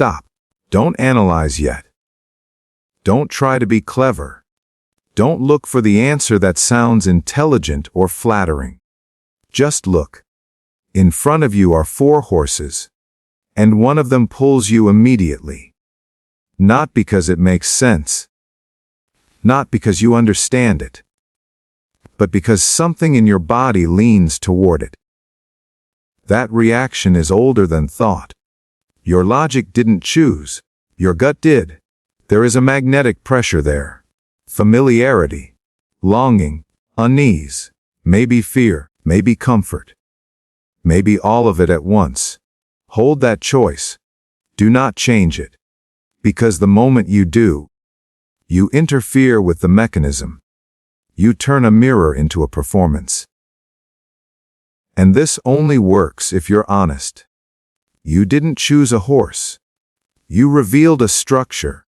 stop. Don't analyze yet. Don't try to be clever. Don't look for the answer that sounds intelligent or flattering. Just look. In front of you are 4 horses, and one of them pulls you immediately. Not because it makes sense. Not because you understand it. But because something in your body leans toward it. That reaction is older than thought. Your logic didn't choose. Your gut did. There is a magnetic pressure there. Familiarity. Longing. Unease. Maybe fear. Maybe comfort. Maybe all of it at once. Hold that choice. Do not change it. Because the moment you do, you interfere with the mechanism. You turn a mirror into a performance. And this only works if you're honest. You didn't choose a horse. You revealed a structure.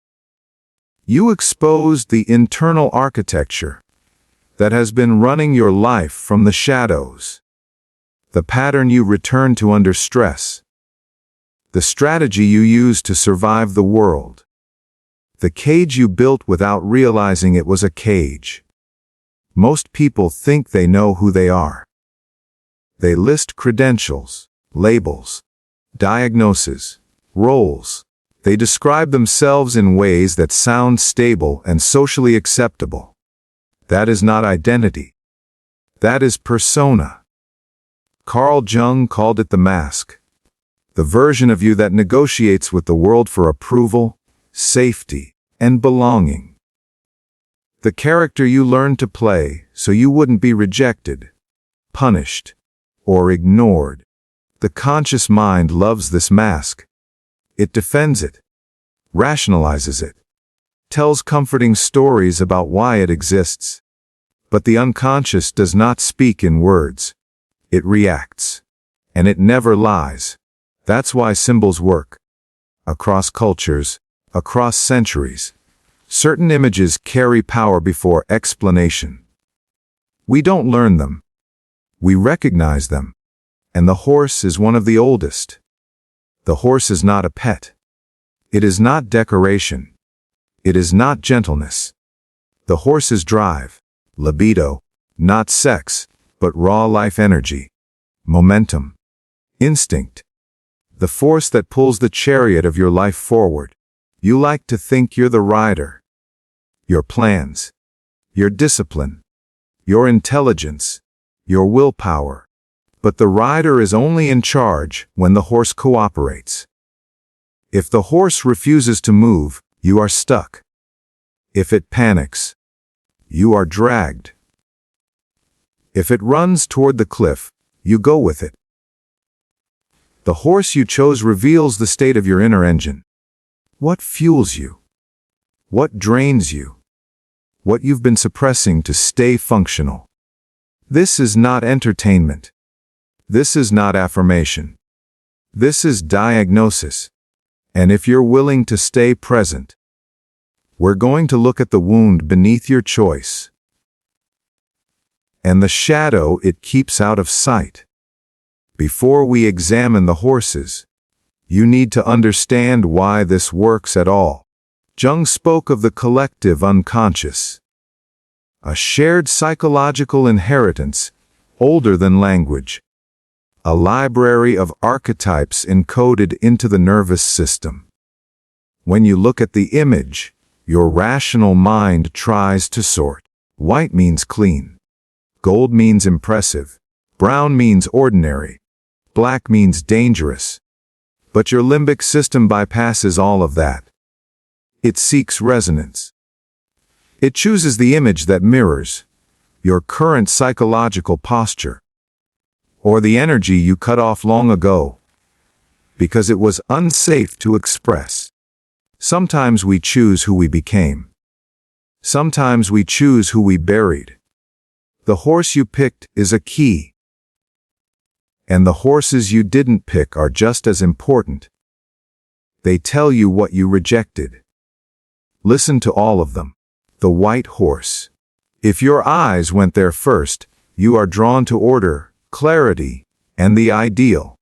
You exposed the internal architecture that has been running your life from the shadows. The pattern you return to under stress. The strategy you use to survive the world. The cage you built without realizing it was a cage. Most people think they know who they are. They list credentials, labels, diagnoses, roles. They describe themselves in ways that sound stable and socially acceptable. That is not identity. That is persona. Carl Jung called it the mask. The version of you that negotiates with the world for approval, safety, and belonging. The character you learned to play so you wouldn't be rejected, punished, or ignored. The conscious mind loves this mask. It defends it, rationalizes it, tells comforting stories about why it exists. But the unconscious does not speak in words. It reacts. And it never lies. That's why symbols work. Across cultures, across centuries, certain images carry power before explanation. We don't learn them. We recognize them. And the horse is one of the oldest. The horse is not a pet. It is not decoration. It is not gentleness. The horse is drive, libido, not sex, but raw life energy, momentum, instinct, the force that pulls the chariot of your life forward. You like to think you're the rider. Your plans, your discipline, your intelligence, your willpower. But the rider is only in charge when the horse cooperates. If the horse refuses to move, you are stuck. If it panics, you are dragged. If it runs toward the cliff, you go with it. The horse you chose reveals the state of your inner engine. What fuels you? What drains you? What you've been suppressing to stay functional. This is not entertainment. This is not affirmation. This is diagnosis. And if you're willing to stay present, we're going to look at the wound beneath your choice and the shadow it keeps out of sight. Before we examine the horses, you need to understand why this works at all. Jung spoke of the collective unconscious, a shared psychological inheritance older than language, a library of archetypes encoded into the nervous system. When you look at the image, your rational mind tries to sort. White means clean. Gold means impressive. Brown means ordinary. Black means dangerous. But your limbic system bypasses all of that. It seeks resonance. It chooses the image that mirrors your current psychological posture, or the energy you cut off long ago, because it was unsafe to express. Sometimes we choose who we became. Sometimes we choose who we buried. The horse you picked is a key. And the horses you didn't pick are just as important. They tell you what you rejected. Listen to all of them. The white horse. If your eyes went there first, you are drawn to order, clarity, and the ideal.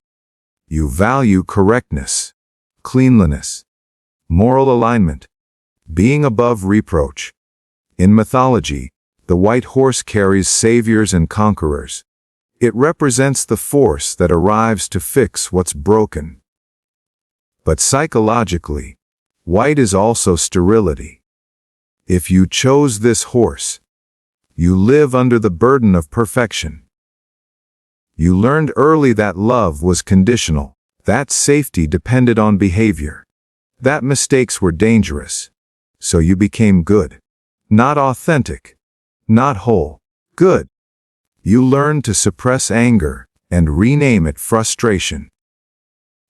You value correctness, cleanliness, moral alignment, being above reproach. In mythology, the white horse carries saviors and conquerors. It represents the force that arrives to fix what's broken. But psychologically, white is also sterility. If you chose this horse, you live under the burden of perfection. You learned early that love was conditional, that safety depended on behavior, that mistakes were dangerous. So you became good. Not authentic. Not whole. Good. You learned to suppress anger and rename it frustration.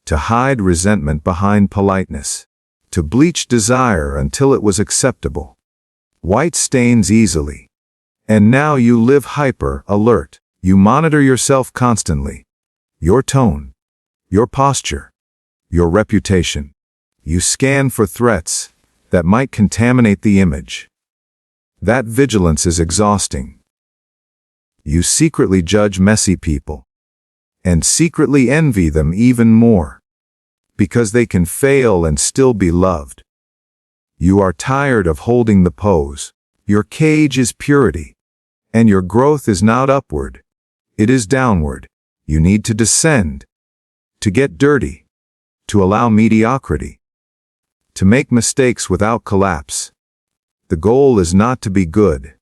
To hide resentment behind politeness. To bleach desire until it was acceptable. White stains easily. And now you live hyper alert. You monitor yourself constantly. Your tone. Your posture. Your reputation. You scan for threats that might contaminate the image. That vigilance is exhausting. You secretly judge messy people. And secretly envy them even more. Because they can fail and still be loved. You are tired of holding the pose. Your cage is purity. And your growth is not upward. It is downward. You need to descend. To get dirty. To allow mediocrity. To make mistakes without collapse. The goal is not to be good.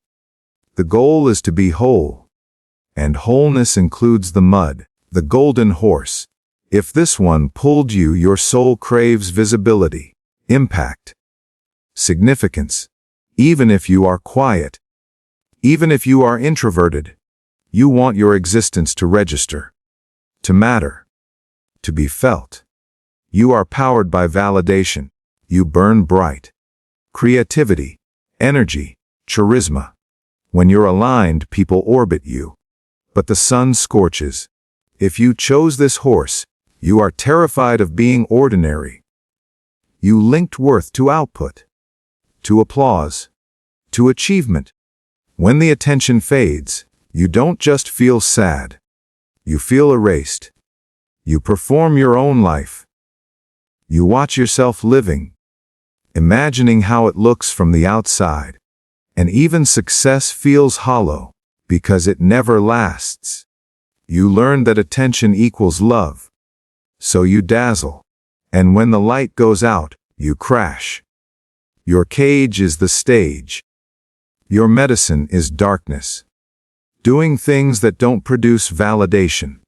The goal is to be whole. And wholeness includes the mud, the golden horse. If this one pulled you, your soul craves visibility, impact, significance. Even if you are quiet, even if you are introverted, you want your existence to register, to matter, to be felt. You are powered by validation. You burn bright. Creativity, energy, charisma. When you're aligned, people orbit you. But the sun scorches. If you chose this horse, you are terrified of being ordinary. You linked worth to output, to applause, to achievement. When the attention fades, you don't just feel sad. You feel erased. You perform your own life. You watch yourself living, imagining how it looks from the outside. And even success feels hollow, because it never lasts. You learn that attention equals love. So you dazzle. And when the light goes out, you crash. Your cage is the stage. Your medicine is darkness. Doing things that don't produce validation.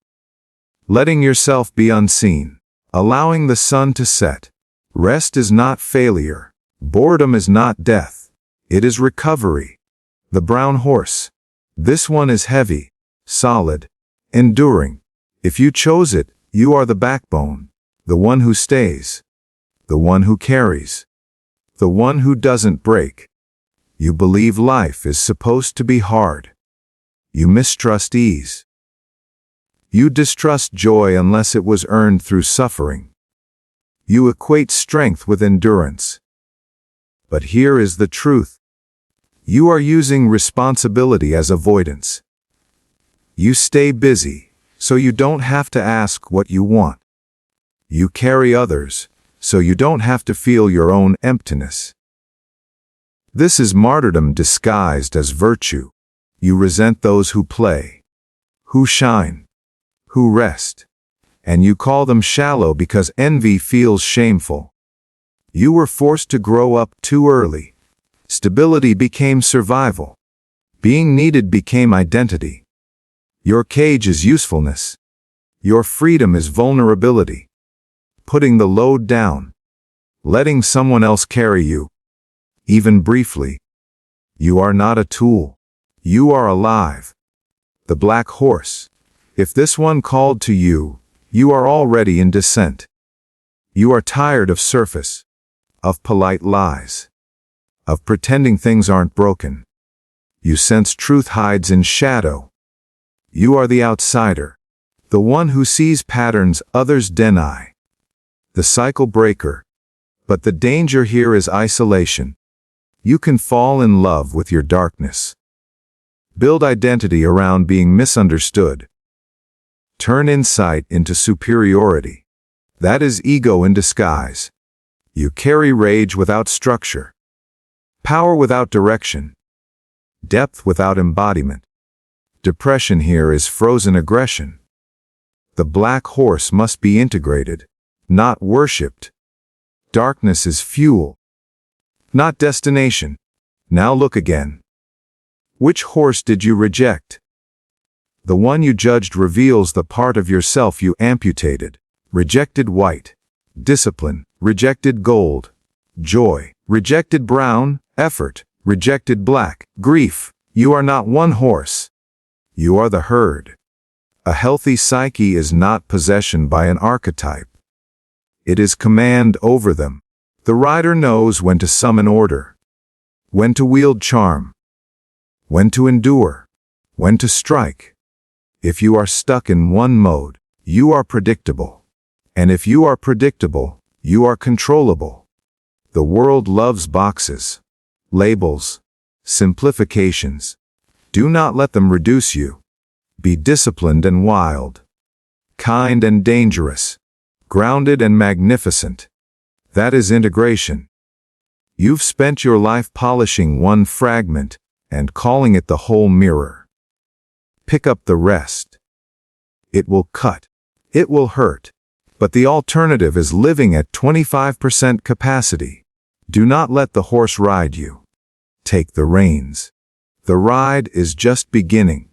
Letting yourself be unseen. Allowing the sun to set. Rest is not failure. Boredom is not death. It is recovery. The brown horse. This one is heavy, solid, enduring. If you chose it, you are the backbone. The one who stays. The one who carries. The one who doesn't break. You believe life is supposed to be hard. You mistrust ease. You distrust joy unless it was earned through suffering. You equate strength with endurance. But here is the truth. You are using responsibility as avoidance. You stay busy, so you don't have to ask what you want. You carry others, so you don't have to feel your own emptiness. This is martyrdom disguised as virtue. You resent those who play, who shine, who rest, and you call them shallow because envy feels shameful. You were forced to grow up too early. Stability became survival. Being needed became identity. Your cage is usefulness. Your freedom is vulnerability. Putting the load down. Letting someone else carry you. Even briefly. You are not a tool. You are alive. The black horse. If this one called to you, you are already in descent. You are tired of surface, of polite lies, of pretending things aren't broken. You sense truth hides in shadow. You are the outsider, the one who sees patterns others deny. The cycle breaker. But the danger here is isolation. You can fall in love with your darkness. Build identity around being misunderstood. Turn insight into superiority. That is ego in disguise. You carry rage without structure, power without direction, depth without embodiment. Depression here is frozen aggression. The black horse must be integrated, not worshipped. Darkness is fuel, not destination. Now look again. Which horse did you reject? The one you judged reveals the part of yourself you amputated. Rejected white, discipline, rejected gold, joy, rejected brown, effort, rejected black, grief. You are not one horse. You are the herd. A healthy psyche is not possession by an archetype. It is command over them. The rider knows when to summon order, when to wield charm, when to endure, when to strike. If you are stuck in one mode, you are predictable. And if you are predictable, you are controllable. The world loves boxes, labels, simplifications. Do not let them reduce you. Be disciplined and wild, kind and dangerous, grounded and magnificent. That is integration. You've spent your life polishing one fragment and calling it the whole mirror. Pick up the rest. It will cut. It will hurt. But the alternative is living at 25% capacity. Do not let the horse ride you. Take the reins. The ride is just beginning.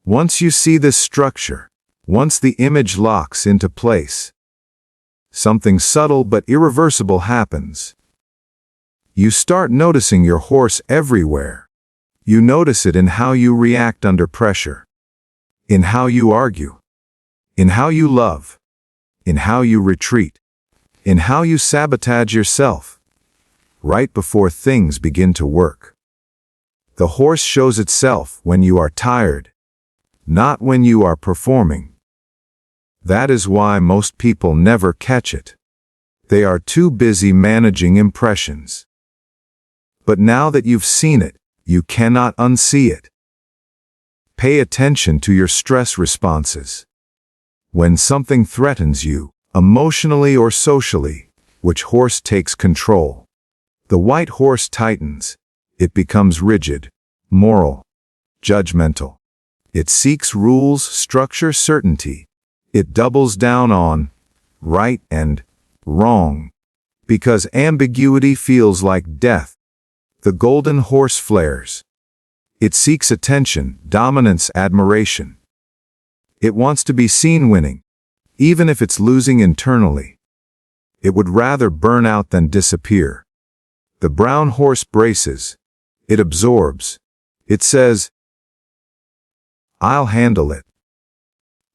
Once you see this structure, once the image locks into place, something subtle but irreversible happens. You start noticing your horse everywhere. You notice it in how you react under pressure, in how you argue, in how you love, in how you retreat, in how you sabotage yourself, right before things begin to work. The horse shows itself when you are tired, not when you are performing. That is why most people never catch it. They are too busy managing impressions. But now that you've seen it, you cannot unsee it. Pay attention to your stress responses. When something threatens you, emotionally or socially, which horse takes control? The white horse tightens. It becomes rigid, moral, judgmental. It seeks rules, structure, certainty. It doubles down on right and wrong, because ambiguity feels like death. The golden horse flares. It seeks attention, dominance, admiration. It wants to be seen winning, even if it's losing internally. It would rather burn out than disappear. The brown horse braces. It absorbs. It says, "I'll handle it."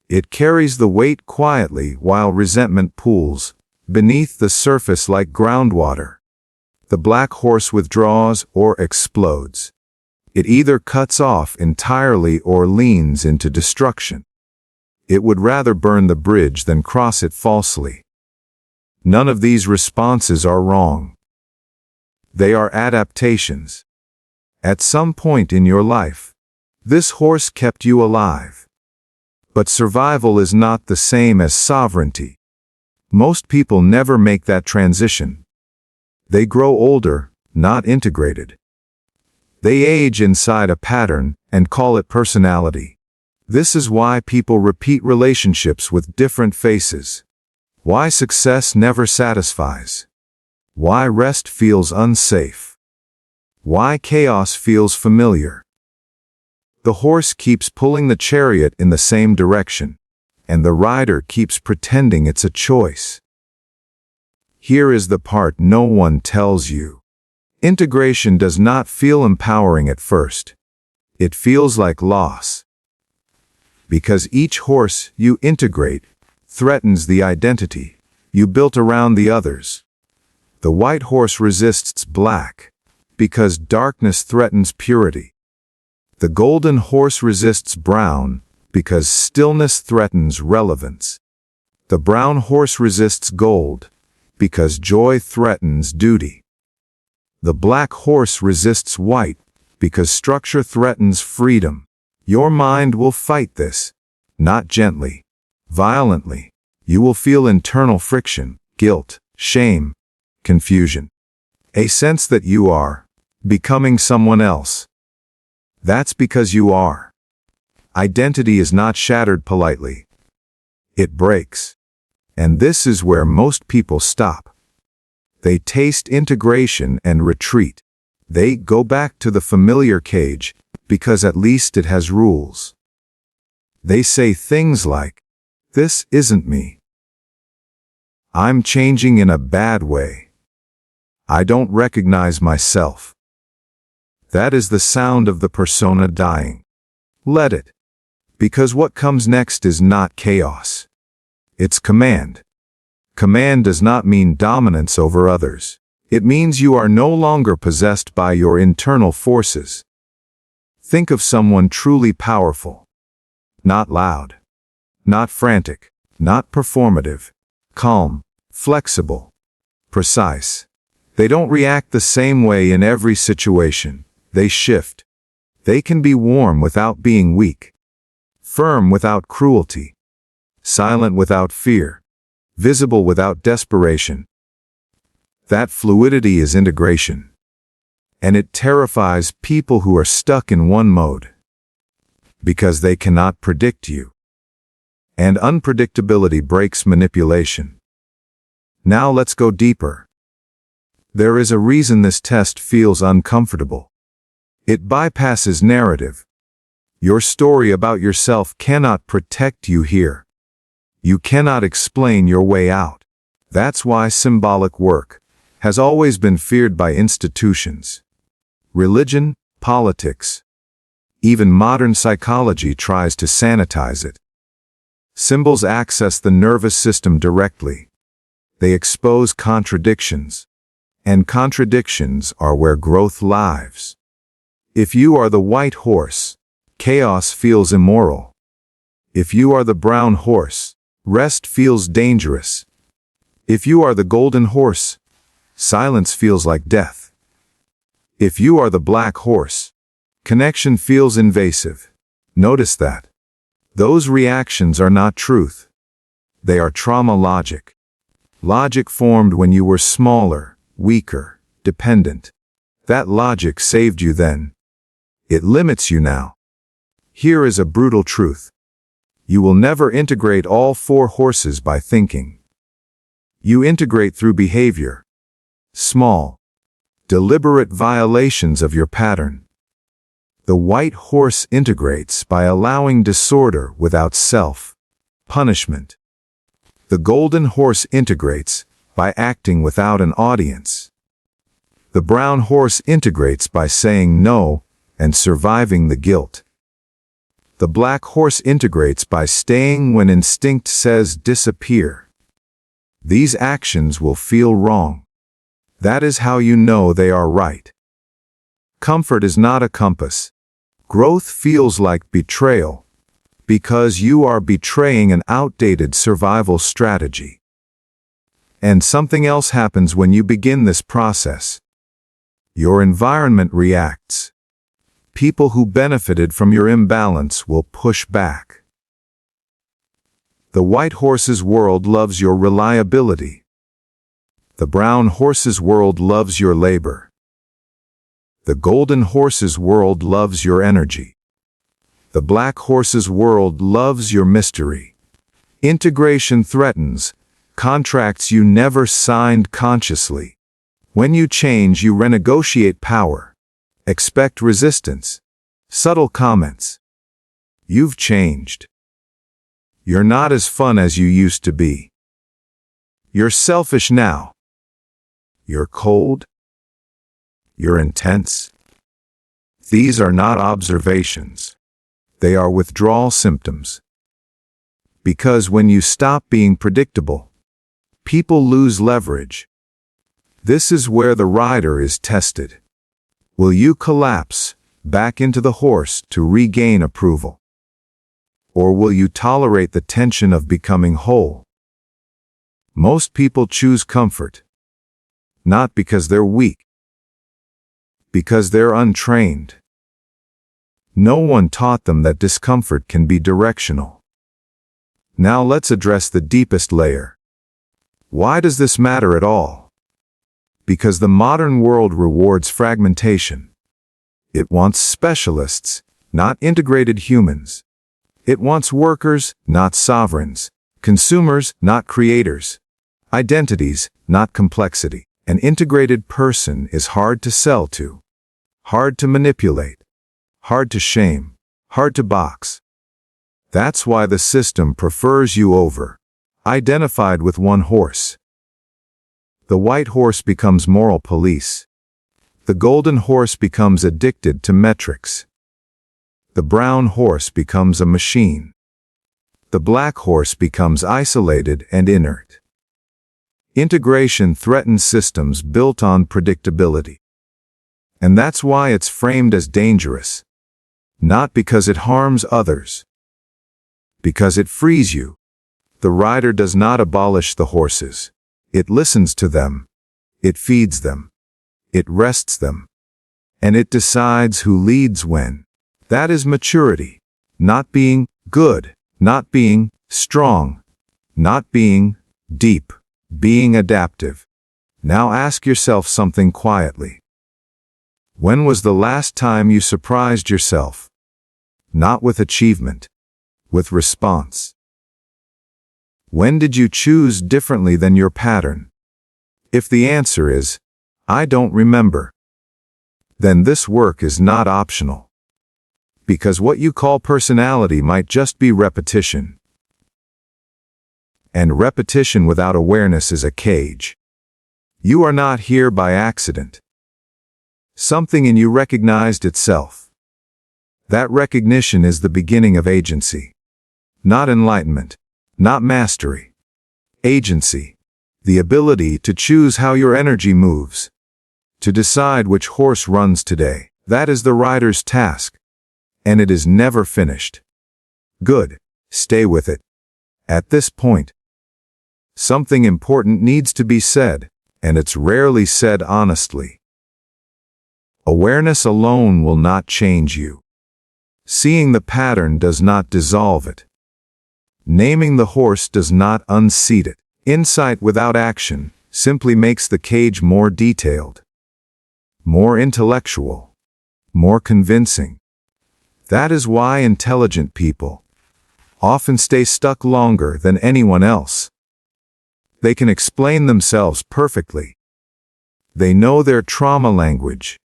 It carries the weight quietly while resentment pools beneath the surface like groundwater. The black horse withdraws or explodes. It either cuts off entirely or leans into destruction. It would rather burn the bridge than cross it falsely. None of these responses are wrong. They are adaptations. At some point in your life, this horse kept you alive. But survival is not the same as sovereignty. Most people never make that transition. They grow older, not integrated. They age inside a pattern and call it personality. This is why people repeat relationships with different faces. Why success never satisfies. Why rest feels unsafe. Why chaos feels familiar. The horse keeps pulling the chariot in the same direction, and the rider keeps pretending it's a choice. Here is the part no one tells you. Integration does not feel empowering at first. It feels like loss. Because each horse you integrate threatens the identity you built around the others. The white horse resists black, because darkness threatens purity. The golden horse resists brown, because stillness threatens relevance. The brown horse resists gold, because joy threatens duty. The black horse resists white, because structure threatens freedom. Your mind will fight this, not gently, violently, You will feel internal friction, guilt, shame, confusion. A sense that you are becoming someone else. That's because you are. Identity is not shattered politely. It breaks. And this is where most people stop. They taste integration and retreat. They go back to the familiar cage because at least it has rules. They say things like, "This isn't me. I'm changing in a bad way. I don't recognize myself." That is the sound of the persona dying. Let it. Because what comes next is not chaos. It's command. Command does not mean dominance over others. It means you are no longer possessed by your internal forces. Think of someone truly powerful. Not loud. Not frantic. Not performative. Calm. Flexible. Precise. They don't react the same way in every situation. They shift. They can be warm without being weak. Firm without cruelty. Silent without fear. Visible without desperation. That fluidity is integration. And it terrifies people who are stuck in one mode. Because they cannot predict you. And unpredictability breaks manipulation. Now let's go deeper. There is a reason this test feels uncomfortable. It bypasses narrative. Your story about yourself cannot protect you here. You cannot explain your way out. That's why symbolic work has always been feared by institutions. Religion, politics, even modern psychology tries to sanitize it. Symbols access the nervous system directly. They expose contradictions. And contradictions are where growth lives. If you are the white horse, chaos feels immoral. If you are the brown horse, rest feels dangerous. If you are the golden horse, silence feels like death. If you are the black horse, connection feels invasive. Notice that. Those reactions are not truth. They are trauma logic. Logic formed when you were smaller, weaker, dependent. That logic saved you then. It limits you now. Here is a brutal truth. You will never integrate all four horses by thinking. You integrate through behavior. Small, deliberate violations of your pattern. The white horse integrates by allowing disorder without self-punishment. The golden horse integrates by acting without an audience. The brown horse integrates by saying no and surviving the guilt. The black horse integrates by staying when instinct says disappear. These actions will feel wrong. That is how you know they are right. Comfort is not a compass. Growth feels like betrayal, because you are betraying an outdated survival strategy. And something else happens when you begin this process. Your environment reacts. People who benefited from your imbalance will push back. The white horse's world loves your reliability. The brown horse's world loves your labor. The golden horse's world loves your energy. The black horse's world loves your mystery. Integration threatens contracts you never signed consciously. When you change, you renegotiate power. Expect resistance. Subtle comments. You've changed. You're not as fun as you used to be. You're selfish now. You're cold. You're intense. These are not observations. They are withdrawal symptoms. Because when you stop being predictable, people lose leverage. This is where the rider is tested. Will you collapse back into the horse to regain approval? Or will you tolerate the tension of becoming whole? Most people choose comfort. Not because they're weak. Because they're untrained. No one taught them that discomfort can be directional. Now let's address the deepest layer. Why does this matter at all? Because the modern world rewards fragmentation. It wants specialists, not integrated humans. It wants workers, not sovereigns. Consumers, not creators. Identities, not complexity. An integrated person is hard to sell to. Hard to manipulate. Hard to shame. Hard to box. That's why the system prefers you over. Identified with one horse. The white horse becomes moral police. The golden horse becomes addicted to metrics. The brown horse becomes a machine. The black horse becomes isolated and inert. Integration threatens systems built on predictability. And that's why it's framed as dangerous. Not because it harms others. Because it frees you. The rider does not abolish the horses. It listens to them. It feeds them. It rests them. And it decides who leads when. That is maturity. Not being good. Not being strong. Not being deep. Being adaptive. Now ask yourself something quietly. When was the last time you surprised yourself? Not with achievement. With response. When did you choose differently than your pattern? If the answer is, I don't remember, then this work is not optional. Because what you call personality might just be repetition. And repetition without awareness is a cage. You are not here by accident. Something in you recognized itself. That recognition is the beginning of agency. Not enlightenment. Not mastery. Agency. The ability to choose how your energy moves. To decide which horse runs today. That is the rider's task. And it is never finished. Good. Stay with it. At this point, something important needs to be said, and it's rarely said honestly. Awareness alone will not change you. Seeing the pattern does not dissolve it. Naming the horse does not unseat it. Insight without action simply makes the cage more detailed, more intellectual, more convincing. That is why intelligent people often stay stuck longer than anyone else. They can explain themselves perfectly. They know their trauma language.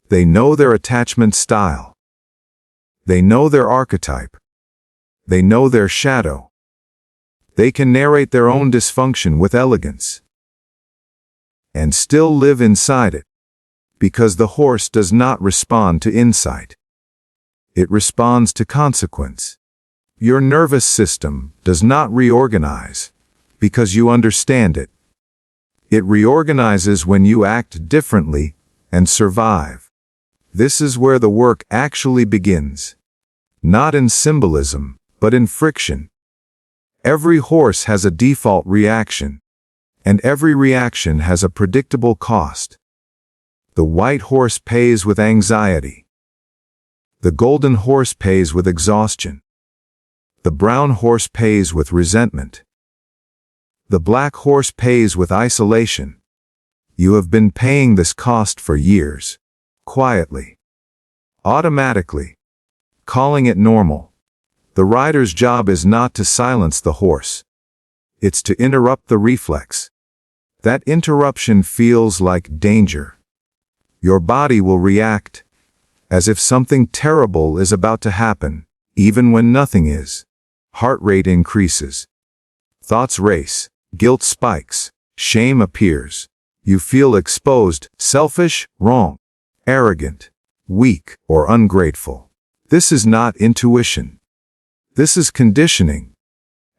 They know their attachment style. They know their archetype. They know their shadow. They can narrate their own dysfunction with elegance. And still live inside it. Because the horse does not respond to insight. It responds to consequence. Your nervous system does not reorganize because you understand it. It reorganizes when you act differently and survive. This is where the work actually begins. Not in symbolism, but in friction. Every horse has a default reaction, and every reaction has a predictable cost. The white horse pays with anxiety. The golden horse pays with exhaustion. The brown horse pays with resentment. The black horse pays with isolation. You have been paying this cost for years, quietly, automatically, calling it normal. The rider's job is not to silence the horse. It's to interrupt the reflex. That interruption feels like danger. Your body will react, as if something terrible is about to happen, even when nothing is. Heart rate increases. Thoughts race, guilt spikes, shame appears. You feel exposed, selfish, wrong, arrogant, weak, or ungrateful. This is not intuition. This is conditioning.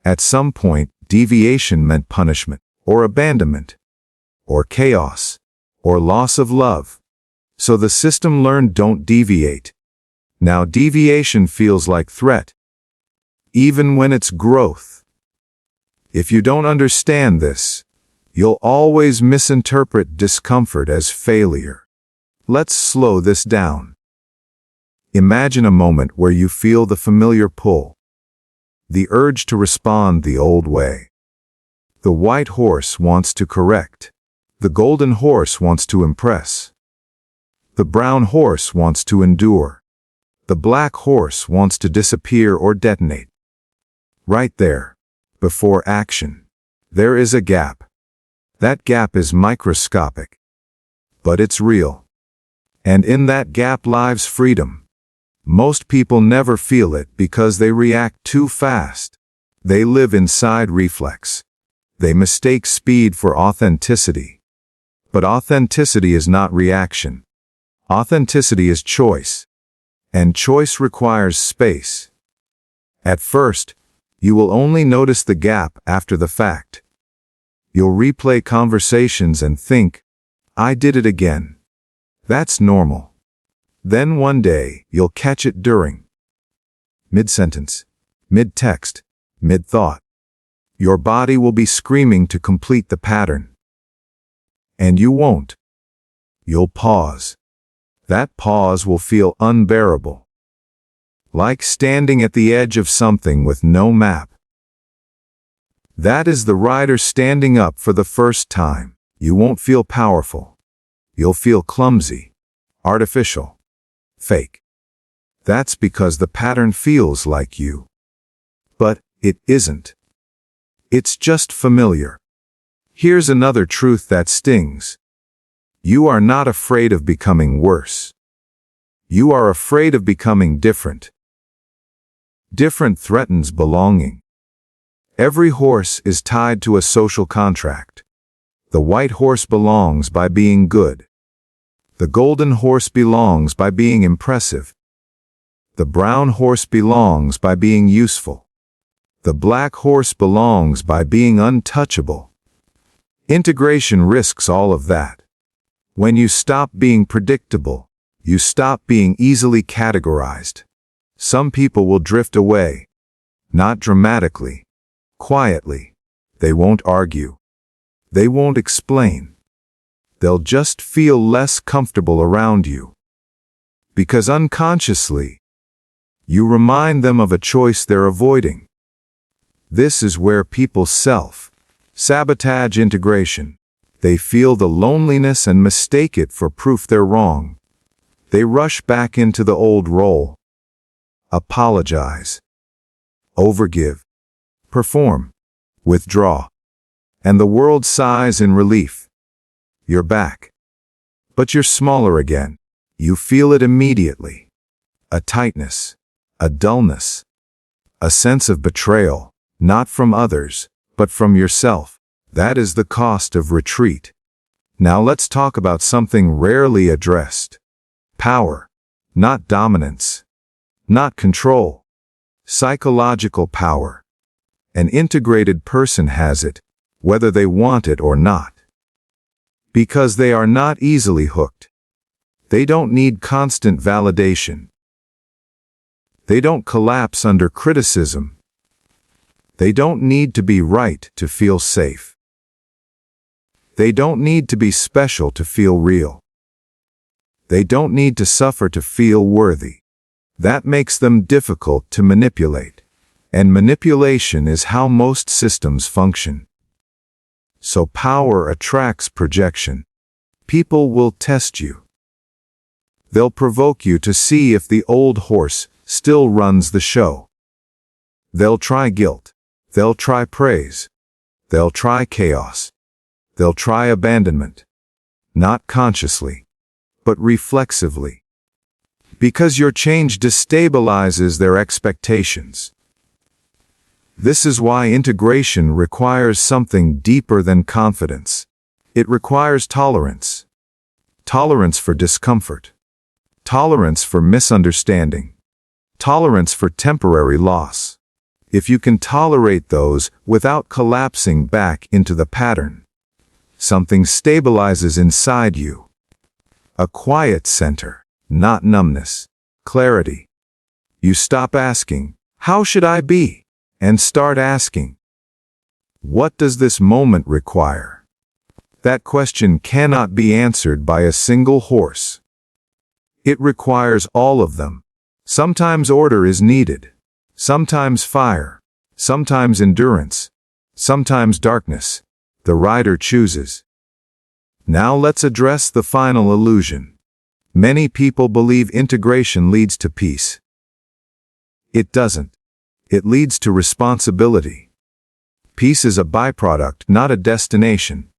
At some point, deviation meant punishment, or abandonment, or chaos, or loss of love. So the system learned don't deviate. Now deviation feels like threat, even when it's growth. If you don't understand this, you'll always misinterpret discomfort as failure. Let's slow this down. Imagine a moment where you feel the familiar pull. the urge to respond the old way. The white horse wants to correct. The golden horse wants to impress. The brown horse wants to endure. The black horse wants to disappear or detonate. Right there, before action, there is a gap. That gap is microscopic, but it's real. And in that gap lies freedom. Most people never feel it because they react too fast. They live inside reflex. They mistake speed for authenticity. But authenticity is not reaction. Authenticity is choice. And choice requires space. At first, you will only notice the gap after the fact. You'll replay conversations and think, I did it again. That's normal. Then one day, you'll catch it during mid-sentence, mid-text, mid-thought. Your body will be screaming to complete the pattern. And you won't. You'll pause. That pause will feel unbearable. Like standing at the edge of something with no map. That is the rider standing up for the first time. You won't feel powerful. You'll feel clumsy, artificial, fake. That's because the pattern feels like you. But it isn't. It's just familiar. Here's another truth that stings. You are not afraid of becoming worse. You are afraid of becoming different. Different threatens belonging. Every horse is tied to a social contract. The white horse belongs by being good. The golden horse belongs by being impressive. The brown horse belongs by being useful. The black horse belongs by being untouchable. Integration risks all of that. When you stop being predictable, you stop being easily categorized. Some people will drift away. Not dramatically. Quietly. They won't argue. They won't explain. They'll just feel less comfortable around you. Because unconsciously, you remind them of a choice they're avoiding. This is where people self-sabotage integration. They feel the loneliness and mistake it for proof they're wrong. They rush back into the old role. Apologize. Overgive. Perform. Withdraw. And the world sighs in relief. You're back. But you're smaller again. You feel it immediately. A tightness. A dullness. A sense of betrayal, not from others, but from yourself. That is the cost of retreat. Now let's talk about something rarely addressed. Power. Not dominance. Not control. Psychological power. An integrated person has it, whether they want it or not. Because they are not easily hooked. They don't need constant validation. They don't collapse under criticism. They don't need to be right to feel safe. They don't need to be special to feel real. They don't need to suffer to feel worthy. That makes them difficult to manipulate. And manipulation is how most systems function. So power attracts projection. People will test you. They'll provoke you to see if the old horse still runs the show. They'll try guilt. They'll try praise. They'll try chaos. They'll try abandonment. Not consciously, but reflexively. Because your change destabilizes their expectations. This is why integration requires something deeper than confidence. It requires tolerance. Tolerance for discomfort. Tolerance for misunderstanding. Tolerance for temporary loss. If you can tolerate those without collapsing back into the pattern, something stabilizes inside you. A quiet center, not numbness, clarity. You stop asking, "How should I be?" and start asking, "What does this moment require?" That question cannot be answered by a single horse. It requires all of them. Sometimes order is needed. Sometimes fire. sometimes endurance, sometimes darkness. The rider chooses. Now let's address the final illusion. Many people believe integration leads to peace. It doesn't. It leads to responsibility. Peace is a byproduct, not a destination.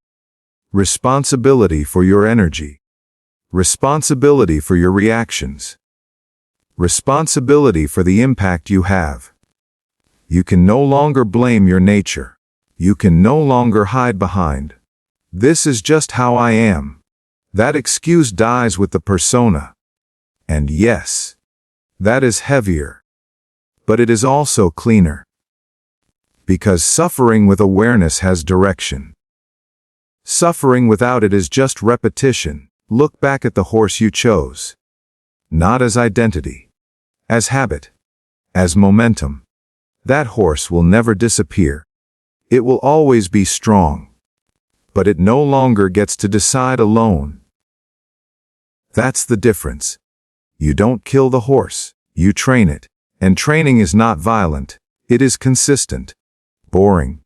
Responsibility for your energy. Responsibility for your reactions. Responsibility for the impact you have. You can no longer blame your nature. You can no longer hide behind, "This is just how I am." That excuse dies with the persona. And yes, that is heavier. But it is also cleaner. Because suffering with awareness has direction. Suffering without it is just repetition. Look back at the horse you chose. Not as identity. As habit. As momentum. That horse will never disappear. It will always be strong. But it no longer gets to decide alone. That's the difference. You don't kill the horse, you train it. And training is not violent, it is consistent. Boring.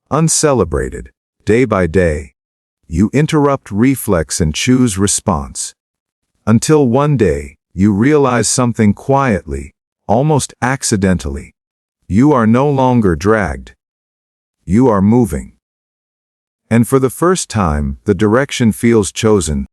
Uncelebrated. Day by day. You interrupt reflex and choose response. Until one day, you realize something quietly, almost accidentally. You are no longer dragged. You are moving. And for the first time, the direction feels chosen,